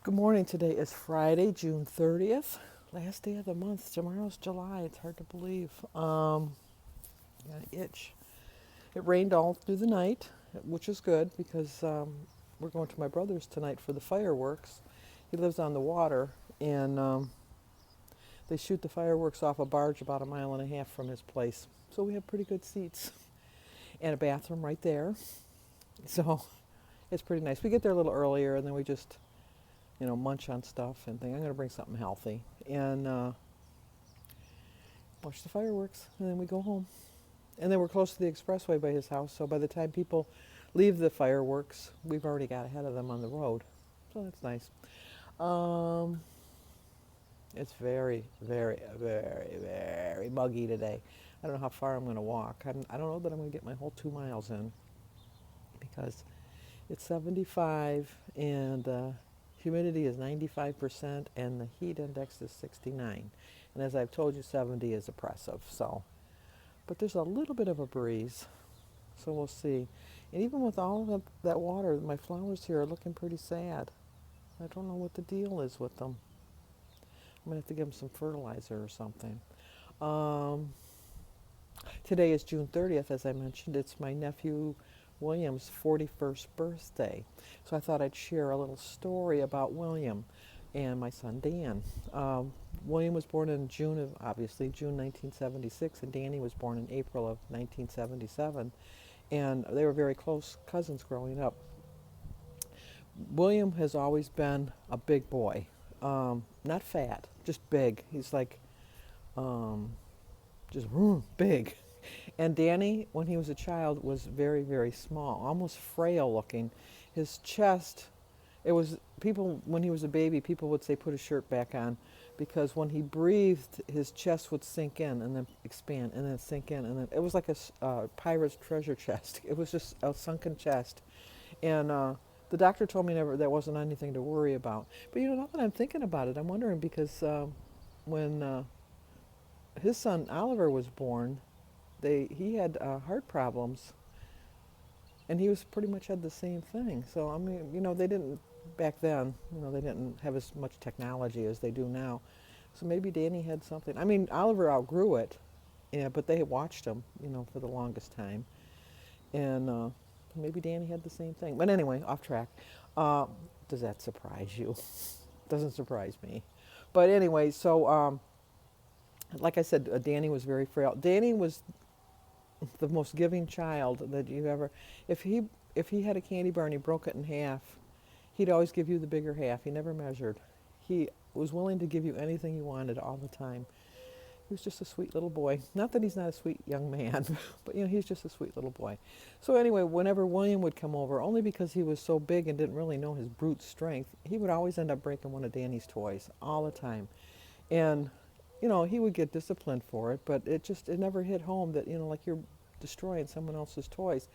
Good morning. Today is Friday, June 30th. Last day of the month. Tomorrow's July. It's hard to believe. Got an itch. It rained all through the night, which is good because we're going to my brother's tonight for the fireworks. He lives on the water, and they shoot the fireworks off a barge about a mile and a half from his place. So we have pretty good seats and a bathroom right there. So it's pretty nice. We get there a little earlier, and then we just munch on stuff and think I'm going to bring something healthy and watch the fireworks, and then we go home. And then we're close to the expressway by his house, so by the time people leave the fireworks, we've already got ahead of them on the road. So that's nice. Um, it's very, very, very, very muggy today. I don't know how far I'm going to walk. I don't know that I'm going to get my whole 2 miles in because it's 75 and humidity is 95% and the heat index is 69. And as I've told you, 70 is oppressive. So, but there's a little bit of a breeze, so we'll see. And even with all of that water, my flowers here are looking pretty sad. I don't know what the deal is with them. I'm gonna have to give them some fertilizer or something. Um, Today is June 30th, as I mentioned. It's my nephew William's 41st birthday. So I thought I'd share a little story about William and my son Dan. William was born in June 1976, and Danny was born in April of 1977. And they were very close cousins growing up. William has always been a big boy, not fat, just big. He's like um, just big. And Danny, when he was a child, was very, very small, almost frail looking. His chest, it was, people, when he was a baby, people would say put his shirt back on because when he breathed, his chest would sink in and then expand and then sink in. And then it was like a pirate's treasure chest. It was just a sunken chest. And the doctor told me never that wasn't anything to worry about. But now that I'm thinking about it, I'm wondering because when his son Oliver was born, he had heart problems, and he was pretty much had the same thing. So I mean, they didn't back then. They didn't have as much technology as they do now. So maybe Danny had something. I mean, Oliver outgrew it, yeah, but they watched him, for the longest time, and maybe Danny had the same thing. But anyway, off track. Uh, does that surprise you? Doesn't surprise me. But anyway, so like I said, Danny was very frail. Danny was the most giving child that you ever. If he had a candy bar and he broke it in half, he'd always give you the bigger half. He never measured. He was willing to give you anything you wanted all the time. He was just a sweet little boy. Not that he's not a sweet young man, but he's just a sweet little boy. So anyway, whenever William would come over, only because he was so big and didn't really know his brute strength, he would always end up breaking one of Danny's toys all the time. And he would get disciplined for it, but it never hit home that like you're destroying someone else's toys,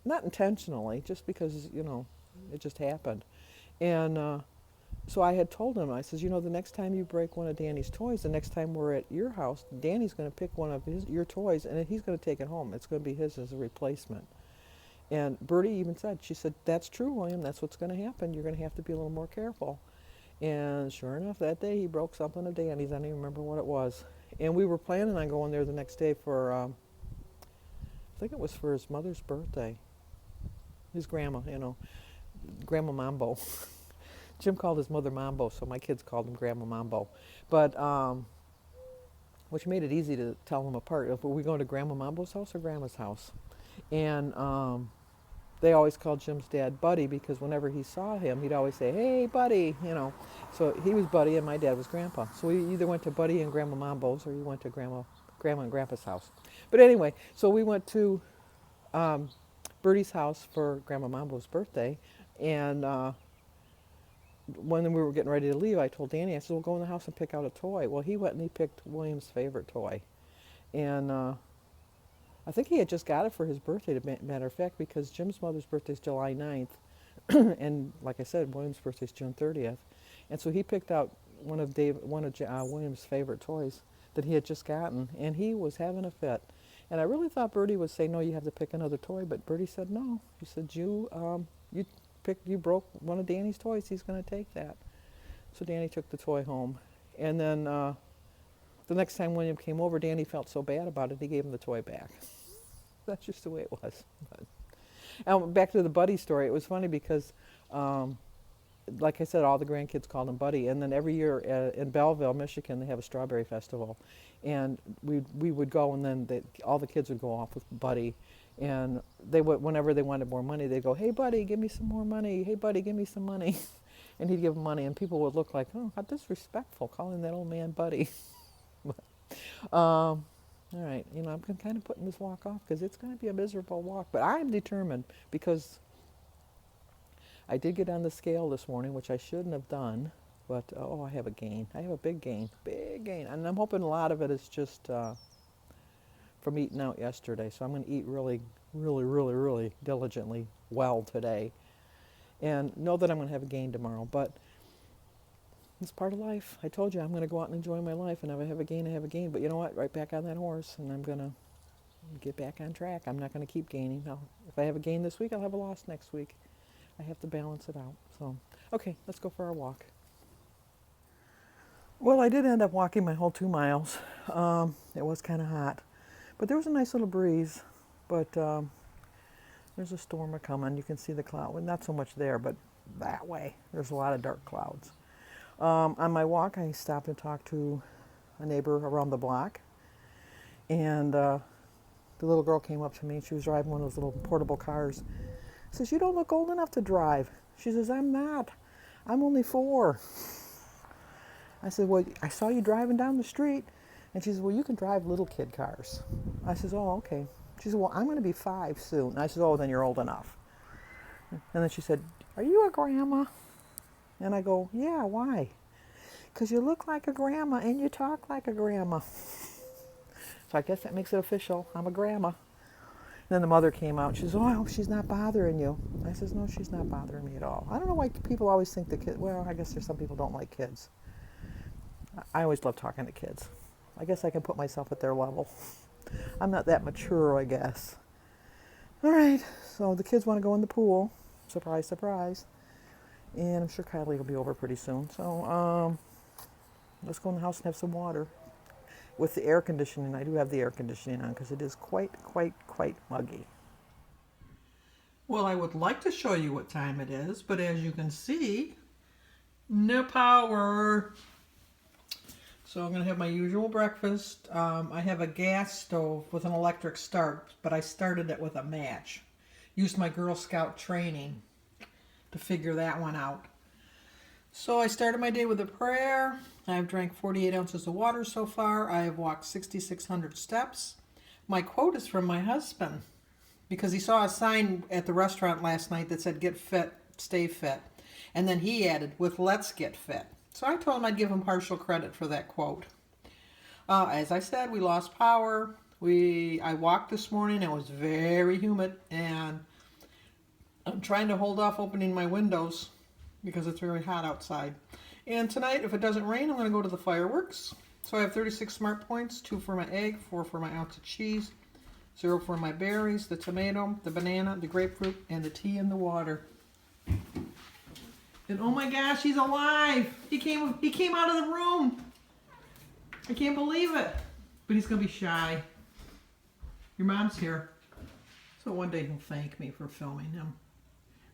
not intentionally, just because it just happened. And so I had told him, I says, the next time you break one of Danny's toys, the next time we're at your house, Danny's going to pick one of your toys and he's going to take it home. It's going to be his as a replacement. And Bertie even said, she said, that's true, William. That's what's going to happen. You're going to have to be a little more careful. And sure enough, that day he broke something of Danny's. I don't even remember what it was. And we were planning on going there the next day for, I think it was for his mother's birthday. His grandma, Grandma Mambo. Jim called his mother Mambo, so my kids called him Grandma Mambo. But, which made it easy to tell them apart. If we going to Grandma Mambo's house or Grandma's house? And they always called Jim's dad Buddy because whenever he saw him, he'd always say, "Hey, Buddy." So he was Buddy and my dad was Grandpa. So we either went to Buddy and Grandma Mambo's or you went to Grandma and Grandpa's house. But anyway, so we went to um, Bertie's house for Grandma Mambo's birthday, and when we were getting ready to leave, I told Danny, I said, "We'll go in the house and pick out a toy." Well, he went and he picked William's favorite toy, and I think he had just got it for his birthday, matter of fact, because Jim's mother's birthday is July 9th, and like I said, William's birthday is June 30th. And so he picked out one of William's favorite toys that he had just gotten, and he was having a fit. And I really thought Bertie would say, "No, you have to pick another toy," but Bertie said, "No." He said, you broke one of Danny's toys. He's going to take that." So Danny took the toy home. And then the next time William came over, Danny felt so bad about it, he gave him the toy back. That's just the way it was. But, back to the Buddy story, it was funny because, like I said, all the grandkids called him Buddy. And then every year in Belleville, Michigan, they have a strawberry festival. And we would go, and then all the kids would go off with Buddy. And they would, whenever they wanted more money, they'd go, "Hey, Buddy, give me some more money. Hey, Buddy, give me some money." And he'd give them money, and people would look like, "Oh, how disrespectful, calling that old man Buddy." All right, I'm kind of putting this walk off because it's going to be a miserable walk. But I'm determined because I did get on the scale this morning, which I shouldn't have done. But, I have a gain. I have a big gain. Big gain. And I'm hoping a lot of it is just from eating out yesterday. So I'm going to eat really, really, really, really diligently well today. And know that I'm going to have a gain tomorrow. But it's part of life. I told you I'm going to go out and enjoy my life. And if I have a gain, I have a gain. But you know what? Right back on that horse. And I'm going to get back on track. I'm not going to keep gaining. Now, if I have a gain this week, I'll have a loss next week. I have to balance it out. So, okay, let's go for our walk. Well, I did end up walking my whole 2 miles. It was kind of hot. But there was a nice little breeze. But there's a storm a-coming. You can see the cloud. Well, not so much there, but that way. There's a lot of dark clouds. On my walk, I stopped and talked to a neighbor around the block. And the little girl came up to me. She was driving one of those little portable cars. Says, "You don't look old enough to drive." She says, "I'm not. I'm only 4. I said, "Well, I saw you driving down the street." And she says, "Well, you can drive little kid cars." I says, "Oh, okay." She said, "Well, I'm going to be 5 soon." And I said, "Oh, then you're old enough." And then she said, "Are you a grandma?" And I go, "Yeah, why?" "Because you look like a grandma and you talk like a grandma." So I guess that makes it official. I'm a grandma. And then the mother came out. She says, "Oh, I hope she's not bothering you." I says, "No, she's not bothering me at all." I don't know why people always think the kids, well, I guess there's some people don't like kids. I always love talking to kids. I guess I can put myself at their level. I'm not that mature, I guess. All right, so the kids want to go in the pool. Surprise, surprise. And I'm sure Kylie will be over pretty soon. So let's go in the house and have some water. With the air conditioning, I do have the air conditioning on because it is quite muggy. Well, I would like to show you what time it is, but as you can see, no power. So I'm going to have my usual breakfast. I have a gas stove with an electric start, but I started it with a match. Used my Girl Scout training to figure that one out. So I started my day with a prayer. I've drank 48 ounces of water so far. I have walked 6,600 steps. My quote is from my husband because he saw a sign at the restaurant last night that said, "Get fit, stay fit." And then he added, "with let's get fit." So I told him I'd give him partial credit for that quote. As I said, we lost power. I walked this morning. It was very humid, and I'm trying to hold off opening my windows because it's very hot outside. And tonight, if it doesn't rain, I'm going to go to the fireworks. So I have 36 smart points, 2 for my egg, 4 for my ounce of cheese, 0 for my berries, the tomato, the banana, the grapefruit, and the tea and the water. And oh my gosh, he's alive! He came out of the room. I can't believe it. But he's going to be shy. Your mom's here. So one day he'll thank me for filming him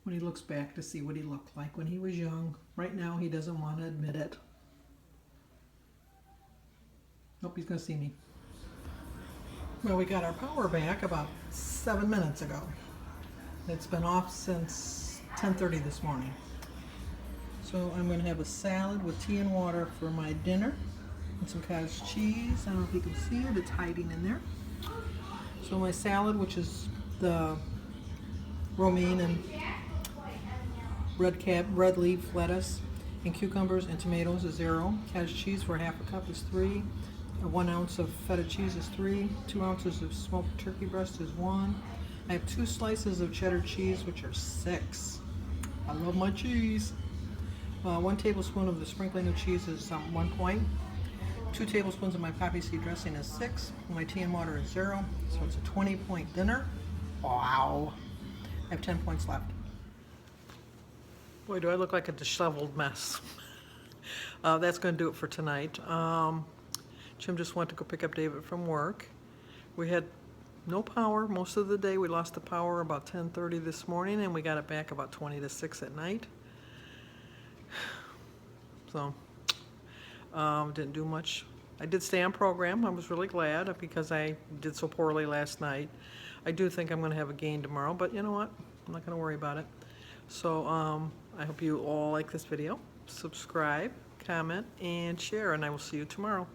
when he looks back to see what he looked like when he was young. Right now, he doesn't want to admit it. Nope, he's going to see me. Well, we got our power back about 7 minutes ago. It's been off since 10:30 this morning. So I'm going to have a salad with tea and water for my dinner and some cottage cheese. I don't know if you can see it. It's hiding in there. So my salad, which is the romaine and red leaf lettuce and cucumbers and tomatoes is 0. Cottage cheese for half a cup is 3. 1 ounce of feta cheese is 3. 2 ounces of smoked turkey breast is 1. I have 2 slices of cheddar cheese, which are 6. I love my cheese. 1 tablespoon of the sprinkling of cheese is 1 point. 2 tablespoons of my poppy seed dressing is 6. My tea and water is 0. So it's a 20-point dinner. Wow. I have 10 points left. Boy, do I look like a disheveled mess. That's going to do it for tonight. Jim just went to go pick up David from work. We had no power most of the day. We lost the power about 10:30 this morning, and we got it back about 20 to 6 at night. So, didn't do much. I did stay on program. I was really glad because I did so poorly last night. I do think I'm going to have a gain tomorrow, but you know what? I'm not going to worry about it. So I hope you all like this video. Subscribe, comment, and share, and I will see you tomorrow.